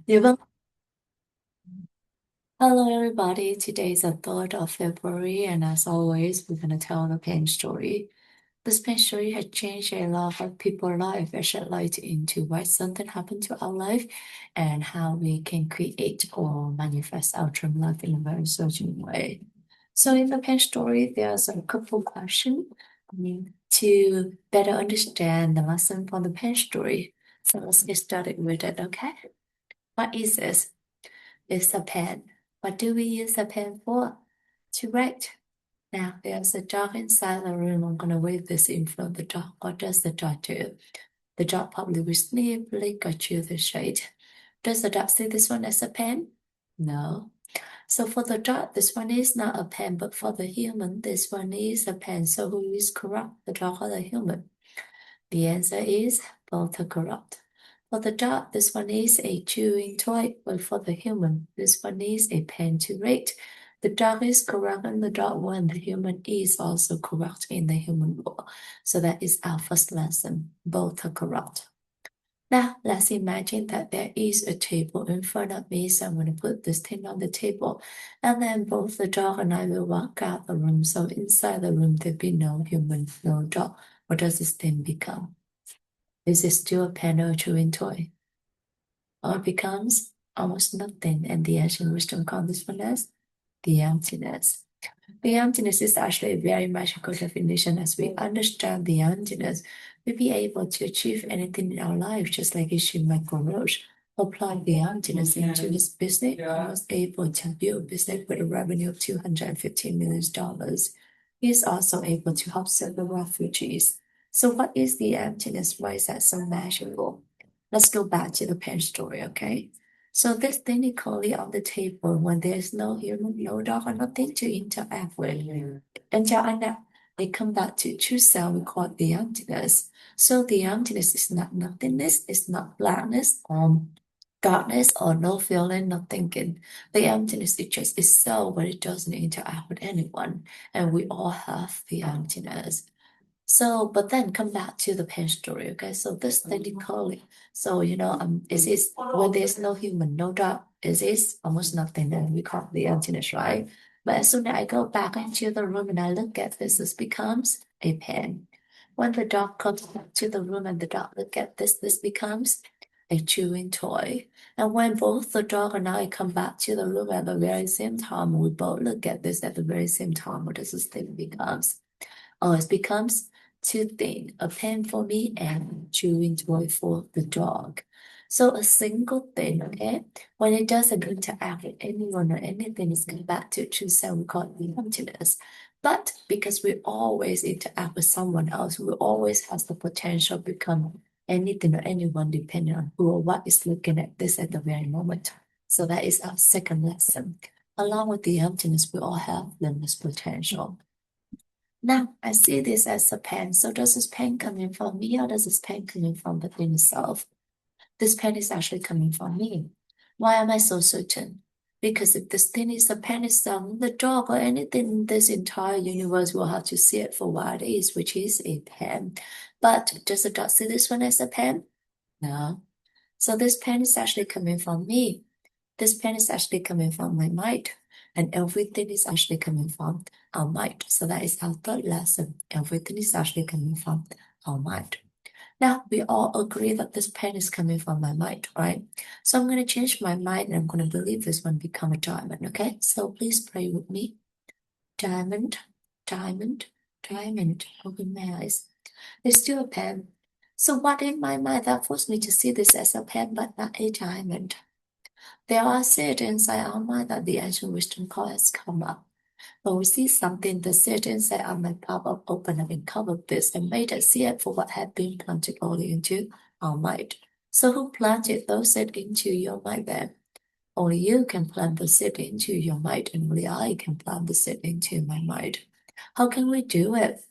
You're Hello, everybody. Today is the 3rd of February, and as always, we're going to tell the pain story. This pain story has changed a lot of people's life and shed light into why something happened to our life and how we can create or manifest our dream life in a very certain way. So, in the pain story, there's a couple questions to better understand the lesson from the pain story. So, let's get started with it, okay? What is this? It's a pen. What do we use a pen for? To write. Now, there's a dog inside the room. I'm going to wave this in front of the dog. What does the dog do? The dog probably will sniff, lick, or chew the shade. Does the dog see this one as a pen? No. So for the dog, this one is not a pen, but for the human, this one is a pen. So who is correct, the dog or the human? The answer is both are correct. For the dog, this one is a chewing toy, but for the human, this one is a pen to rate. The dog is correct in the dog one. The human is also correct in the human law. So that is our first lesson. Both are correct. Now, let's imagine that there is a table in front of me. So I'm going to put this thing on the table. And then both the dog and I will walk out the room. So inside the room, there'll be no human, no dog. What does this thing become? Is it still a pen or a chewing toy? Or it becomes almost nothing. And the ancient wisdom called this one as the emptiness. The emptiness is actually a very magical definition. As we understand the emptiness, we'll be able to achieve anything in our life, just like Ishii Michael Roche applied the emptiness into his business and was able to build a business with a revenue of $215 million. He is also able to help serve the refugees. So what is the emptiness? Why is that so magical? Let's go back to the pen story, okay? So this technically on the table when there's no human, no dog, or nothing to interact with. Until they come back to true self, we call it the emptiness. So the emptiness is not nothingness, it's not blackness or darkness or no feeling, no thinking. The emptiness is just itself, but it doesn't interact with anyone. And we all have the emptiness. So, but then come back to the pen story, okay? So this technically, so is this when there's no human, no dog, is this almost nothing, and we call it the emptiness, right? But as soon as I go back into the room and I look at this, this becomes a pen. When the dog comes back to the room and the dog look at this becomes a chewing toy. And when both the dog and I come back to the room at the very same time, we both look at this at the very same time, what does this thing becomes? Oh, it becomes two things, a pen for me and chewing toy for the dog. So a single thing, okay, when it doesn't interact with anyone or anything, it's come back to true self, we call it the emptiness. But because we always interact with someone else, we always has the potential to become anything or anyone depending on who or what is looking at this at the very moment. So that is our second lesson. Along with the emptiness, we all have limitless potential. Now, I see this as a pen. So does this pen coming from me or does this pen coming from the thing itself? This pen is actually coming from me. Why am I so certain? Because if this thing is a pen itself, the dog or anything in this entire universe will have to see it for what it is, which is a pen. But does the dog see this one as a pen? No. So this pen is actually coming from me. This pen is actually coming from my mind, and everything is actually coming from our mind. So that is our third lesson. Everything is actually coming from our mind. Now, we all agree that this pen is coming from my mind, right? So I'm going to change my mind and I'm going to believe this one become a diamond, okay? So please pray with me. Diamond, diamond, diamond. Open my eyes. It's still a pen. So what in my mind that forced me to see this as a pen but not a diamond? There are said inside our mind that the ancient wisdom call has come up. When we see something, the said inside our mind pop up, open up, and cover this and made us see it for what had been planted early into our mind. So who planted those seed into your mind then? Only you can plant the seed into your mind, and only I can plant the seed into my mind. How can we do it?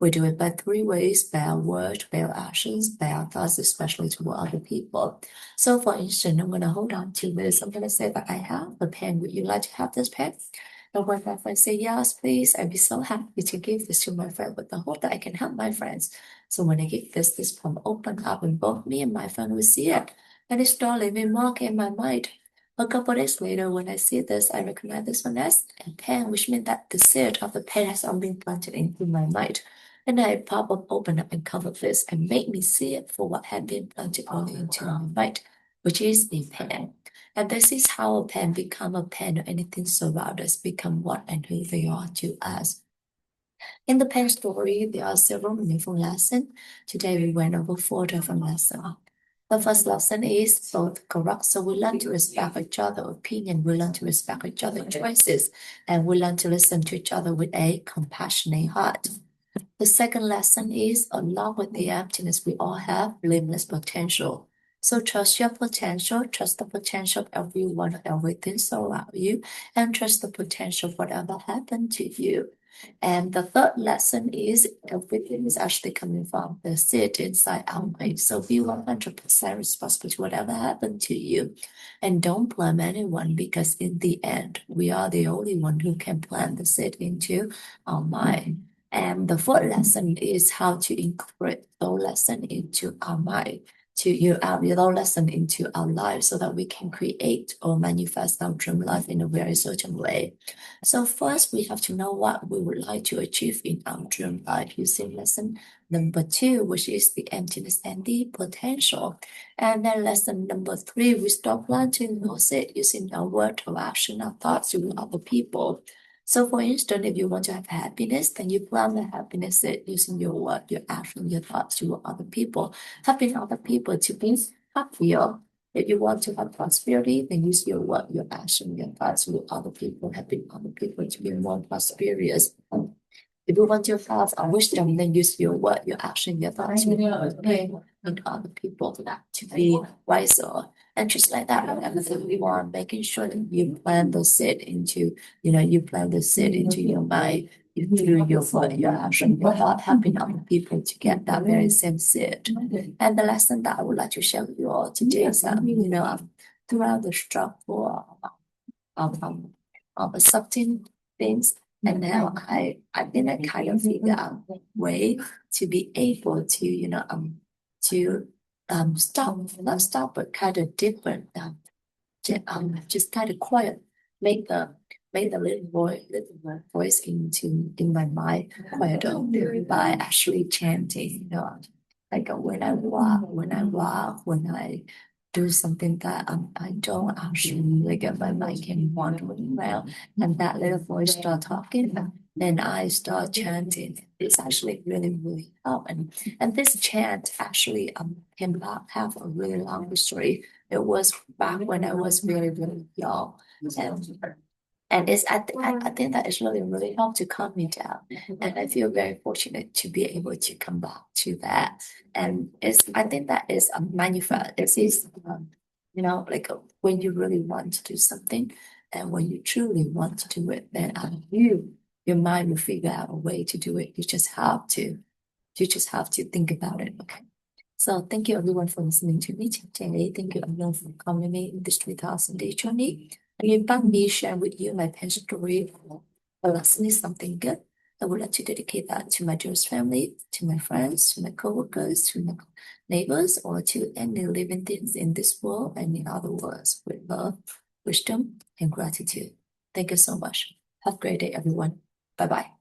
We do it by three ways: by our words, by our actions, by our thoughts, especially toward other people. So, for instance, I'm going to hold on to this. I'm going to say that I have a pen. Would you like to have this pen? And when my friend say yes, please, I'd be so happy to give this to my friend with the hope that I can help my friends. So when I give this palm open up and both me and my friend will see it. and it started leaving mark in my mind. A couple days later, when I see this, I recognize this one as a pen, which means that the seed of the pen has all been planted into my mind. And I pop up, open up, and cover this and make me see it for what had been planted only into my mind, which is a pen. And this is how a pen become a pen or anything surround us become what and who they are to us. In the pen story, there are several meaningful lessons. Today we went over 4 different lessons. The first lesson is both correct. So we learn to respect each other's opinion, we learn to respect each other's choices, and we learn to listen to each other with a compassionate heart. The second lesson is along with the emptiness, we all have limitless potential. So trust your potential, trust the potential of everyone, everything surround you, and trust the potential of whatever happened to you. And the third lesson is everything is actually coming from the seed inside our mind. So be 100% responsible to whatever happened to you. And don't blame anyone because in the end, we are the only one who can plant the seed into our mind. And the fourth lesson is how to incorporate those lessons into our mind, to those lessons into our life so that we can create or manifest our dream life in a very certain way. So first, we have to know what we would like to achieve in our dream life using lesson number 2, which is the emptiness and the potential. And then lesson number 3, we stop planting those it using our word or action or thoughts to other people. So for instance, if you want to have happiness, then you plan the happiness using your word, your action, your thoughts to other people, helping other people to be happier. If you want to have prosperity, then use your word, your action, your thoughts with other people, helping other people to be more prosperous. If you want to have a wisdom, then use your word, your action, your thoughts with other people to be wiser. And just like that, whatever that we want, making sure that you plant the seed into, you plant the seed into your mind through your word, your action, your thought, helping other people to get that very same seed. And the lesson that I would like to share with you all today is that, throughout the struggle of accepting things, and now I think I kind of figure out a way to be able to, stop, not stop, but kind of different, just kind of quiet, make the little voice in my mind quieter by actually chanting, like when I walk, when I do something that I don't actually like get my mind can wandering around, and that little voice start talking, then I start chanting. It's actually really help, and this chant actually can have a really long history. It was back when I was really young, and I think that it's really helped to calm me down, and I feel very fortunate to be able to come back to that. And I think that is a manifest. It is like when you really want to do something, and when you truly want to do it, then your mind will figure out a way to do it. You just have to think about it. Okay. So thank you everyone for listening to me today. Thank you everyone for coming with me in this 3,000-day journey. And invite me share with you my pen story or lesson is something good. I would like to dedicate that to my dearest family, to my friends, to my coworkers, to my neighbors, or to any living things in this world and in other worlds with love, wisdom, and gratitude. Thank you so much. Have a great day, everyone. Bye bye.